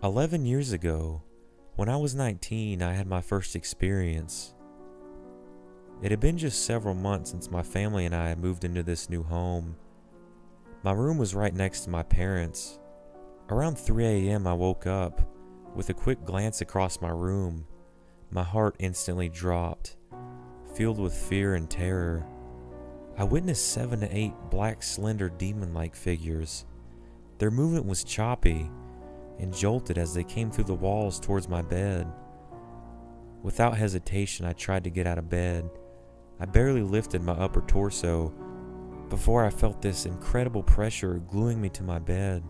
11 years ago, when I was 19, I had my first experience. It had been just several months since my family and I had moved into this new home. My room was right next to my parents'. Around 3 a.m. I woke up. With a quick glance across my room, my heart instantly dropped, filled with fear and terror. I witnessed 7 to 8 black, slender, demon-like figures. Their movement was choppy and jolted as they came through the walls towards my bed. Without hesitation, I tried to get out of bed. I barely lifted my upper torso before I felt this incredible pressure gluing me to my bed.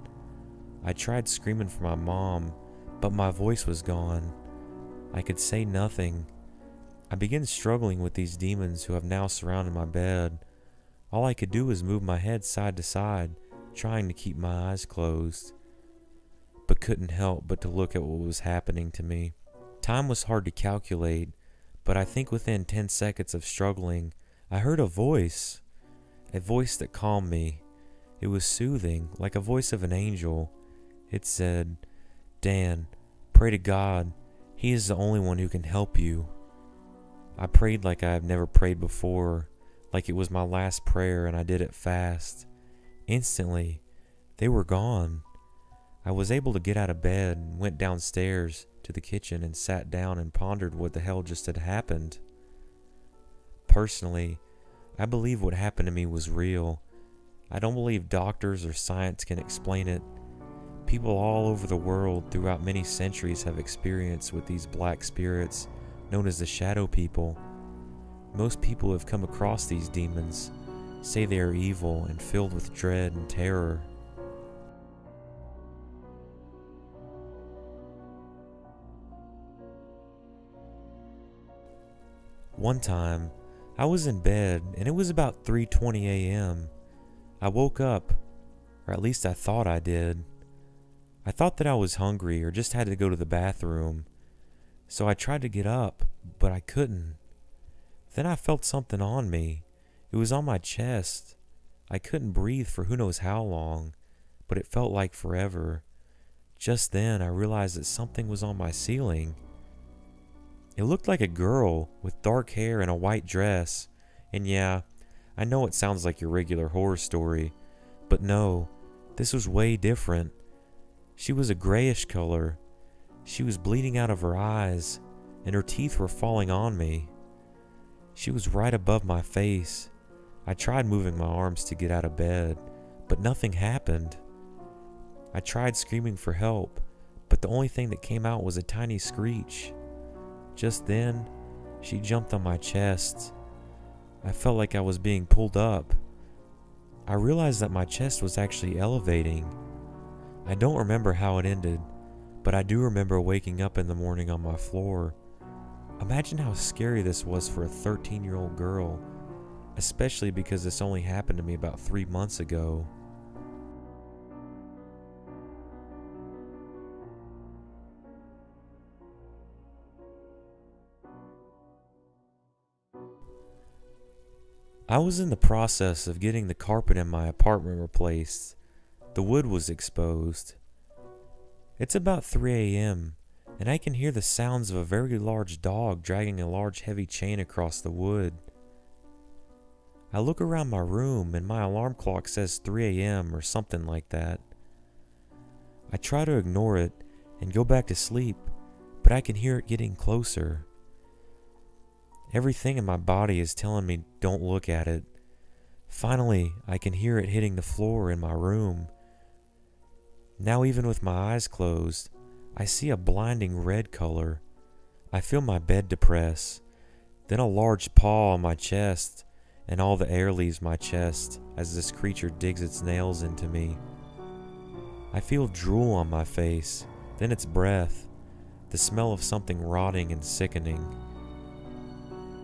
I tried screaming for my mom, but my voice was gone. I could say nothing. I began struggling with these demons who have now surrounded my bed. All I could do was move my head side to side, trying to keep my eyes closed, but couldn't help but to look at what was happening to me. Time was hard to calculate, but I think within 10 seconds of struggling, I heard a voice that calmed me. It was soothing, like a voice of an angel. It said, "Dan, pray to God. He is the only one who can help you." I prayed like I have never prayed before, like it was my last prayer, and I did it fast. Instantly, they were gone. I was able to get out of bed and went downstairs to the kitchen and sat down and pondered what the hell just had happened. Personally, I believe what happened to me was real. I don't believe doctors or science can explain it. People all over the world throughout many centuries have experienced with these black spirits known as the shadow people. Most people who have come across these demons say they are evil and filled with dread and terror. One time, I was in bed and it was about 3:20 a.m. I woke up, or at least I thought I did. I thought that I was hungry or just had to go to the bathroom, so I tried to get up, but I couldn't. Then I felt something on me. It was on my chest. I couldn't breathe for who knows how long, but it felt like forever. Just then, I realized that something was on my ceiling. It looked like a girl with dark hair and a white dress. And yeah, I know it sounds like your regular horror story, but no, this was way different. She was a grayish color. She was bleeding out of her eyes, and her teeth were falling on me. She was right above my face. I tried moving my arms to get out of bed, but nothing happened. I tried screaming for help, but the only thing that came out was a tiny screech. Just then, she jumped on my chest. I felt like I was being pulled up. I realized that my chest was actually elevating. I don't remember how it ended, but I do remember waking up in the morning on my floor. Imagine how scary this was for a 13-year-old girl, especially because this only happened to me about 3 months ago. I was in the process of getting the carpet in my apartment replaced. The wood was exposed. It's about 3 a.m., and I can hear the sounds of a very large dog dragging a large heavy chain across the wood. I look around my room, and my alarm clock says 3 a.m. or something like that. I try to ignore it and go back to sleep, but I can hear it getting closer. Everything in my body is telling me don't look at it. Finally, I can hear it hitting the floor in my room. Now, even with my eyes closed, I see a blinding red color. I feel my bed depress, then a large paw on my chest, and all the air leaves my chest as this creature digs its nails into me. I feel drool on my face, then its breath, the smell of something rotting and sickening.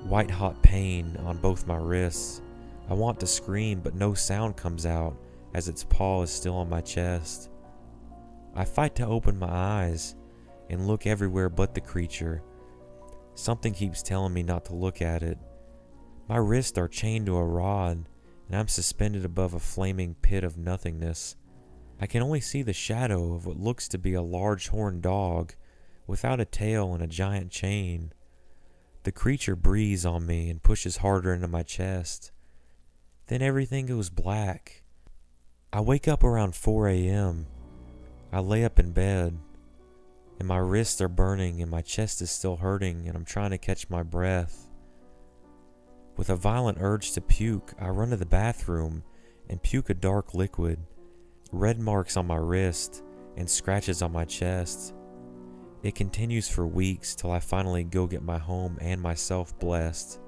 White hot pain on both my wrists. I want to scream, but no sound comes out as its paw is still on my chest. I fight to open my eyes and look everywhere but the creature. Something keeps telling me not to look at it. My wrists are chained to a rod, and I'm suspended above a flaming pit of nothingness. I can only see the shadow of what looks to be a large horned dog without a tail and a giant chain. The creature breathes on me and pushes harder into my chest. Then everything goes black. I wake up around 4 a.m. I lay up in bed, and my wrists are burning and my chest is still hurting, and I'm trying to catch my breath. With a violent urge to puke, I run to the bathroom and puke a dark liquid, red marks on my wrist, and scratches on my chest. It continues for weeks till I finally go get my home and myself blessed.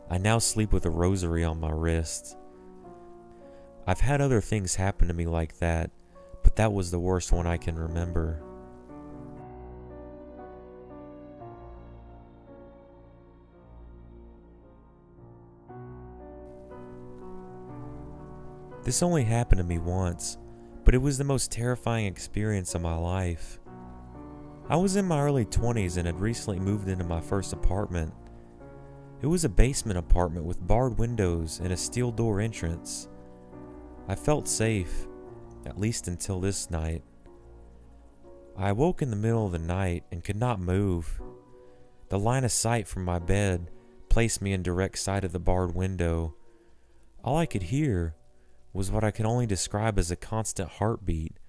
I now sleep with a rosary on my wrist. I've had other things happen to me like that, but that was the worst one I can remember. This only happened to me once, but it was the most terrifying experience of my life. I was in my early 20s and had recently moved into my first apartment. It was a basement apartment with barred windows and a steel door entrance. I felt safe, at least until this night. I awoke in the middle of the night and could not move. The line of sight from my bed placed me in direct sight of the barred window. All I could hear was what I could only describe as a constant heartbeat.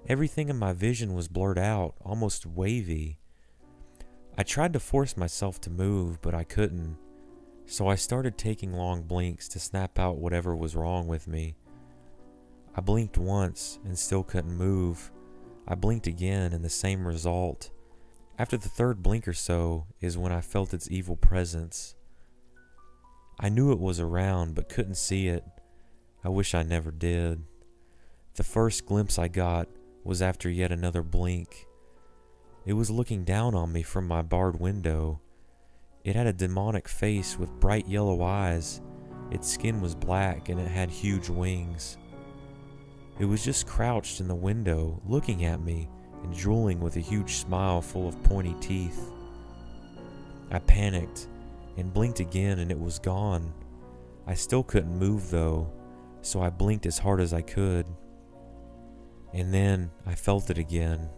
Everything in my vision was blurred out, almost wavy. I tried to force myself to move, but I couldn't. So I started taking long blinks to snap out whatever was wrong with me. I blinked once and still couldn't move. I blinked again and the same result. After the third blink or so is when I felt its evil presence. I knew it was around but couldn't see it. I wish I never did. The first glimpse I got was after yet another blink. It was looking down on me from my barred window. It had a demonic face with bright yellow eyes. Its skin was black and it had huge wings. It was just crouched in the window, looking at me and drooling with a huge smile full of pointy teeth. I panicked and blinked again and it was gone. I still couldn't move though, so I blinked as hard as I could. And then I felt it again.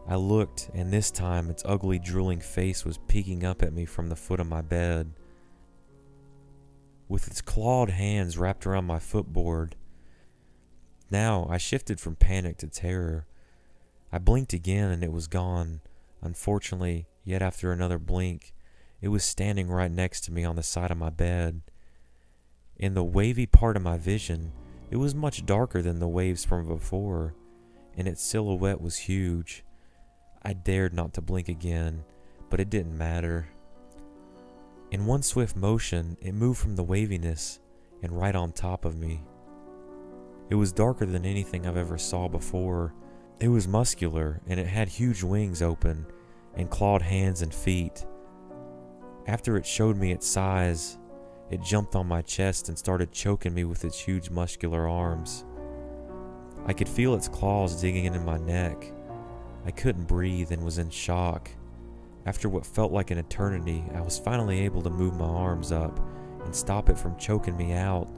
I looked, and this time its ugly drooling face was peeking up at me from the foot of my bed. With its clawed hands wrapped around my footboard. Now I shifted from panic to terror. I blinked again and it was gone. Unfortunately, yet after another blink, it was standing right next to me on the side of my bed. In the wavy part of my vision, it was much darker than the waves from before, and its silhouette was huge. I dared not to blink again, but it didn't matter. In one swift motion, it moved from the waviness and right on top of me. It was darker than anything I've ever saw before. It was muscular, and it had huge wings open and clawed hands and feet. After it showed me its size, it jumped on my chest and started choking me with its huge muscular arms. I could feel its claws digging into my neck. I couldn't breathe and was in shock. After what felt like an eternity, I was finally able to move my arms up and stop it from choking me out.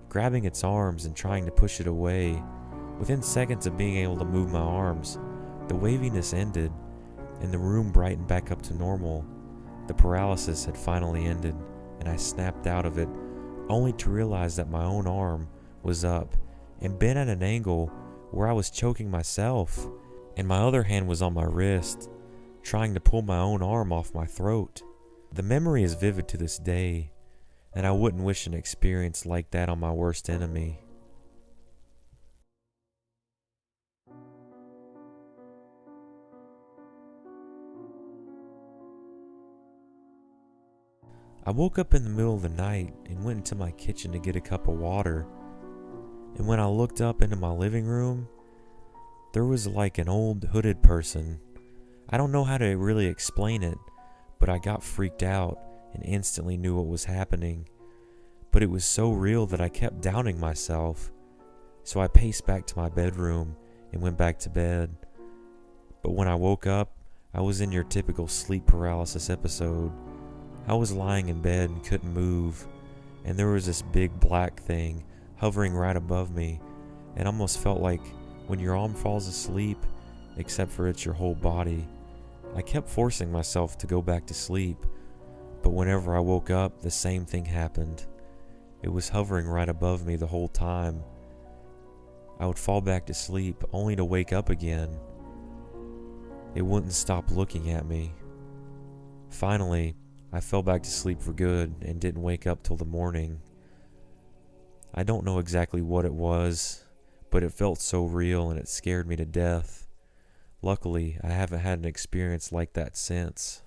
Grabbing its arms and trying to push it away, within seconds of being able to move my arms, the waviness ended and the room brightened back up to normal. The paralysis had finally ended, and I snapped out of it, only to realize that my own arm was up and bent at an angle where I was choking myself, and my other hand was on my wrist, trying to pull my own arm off my throat. The memory is vivid to this day, and I wouldn't wish an experience like that on my worst enemy. I woke up in the middle of the night and went into my kitchen to get a cup of water. And when I looked up into my living room, there was like an old hooded person. I don't know how to really explain it, but I got freaked out and instantly knew what was happening. But it was so real that I kept doubting myself. So I paced back to my bedroom and went back to bed. But when I woke up, I was in your typical sleep paralysis episode. I was lying in bed and couldn't move, and there was this big black thing hovering right above me. It almost felt like when your arm falls asleep, except for it's your whole body. I kept forcing myself to go back to sleep, but whenever I woke up, the same thing happened. It was hovering right above me the whole time. I would fall back to sleep, only to wake up again. It wouldn't stop looking at me. Finally, I fell back to sleep for good and didn't wake up till the morning. I don't know exactly what it was, but it felt so real and it scared me to death. Luckily, I haven't had an experience like that since.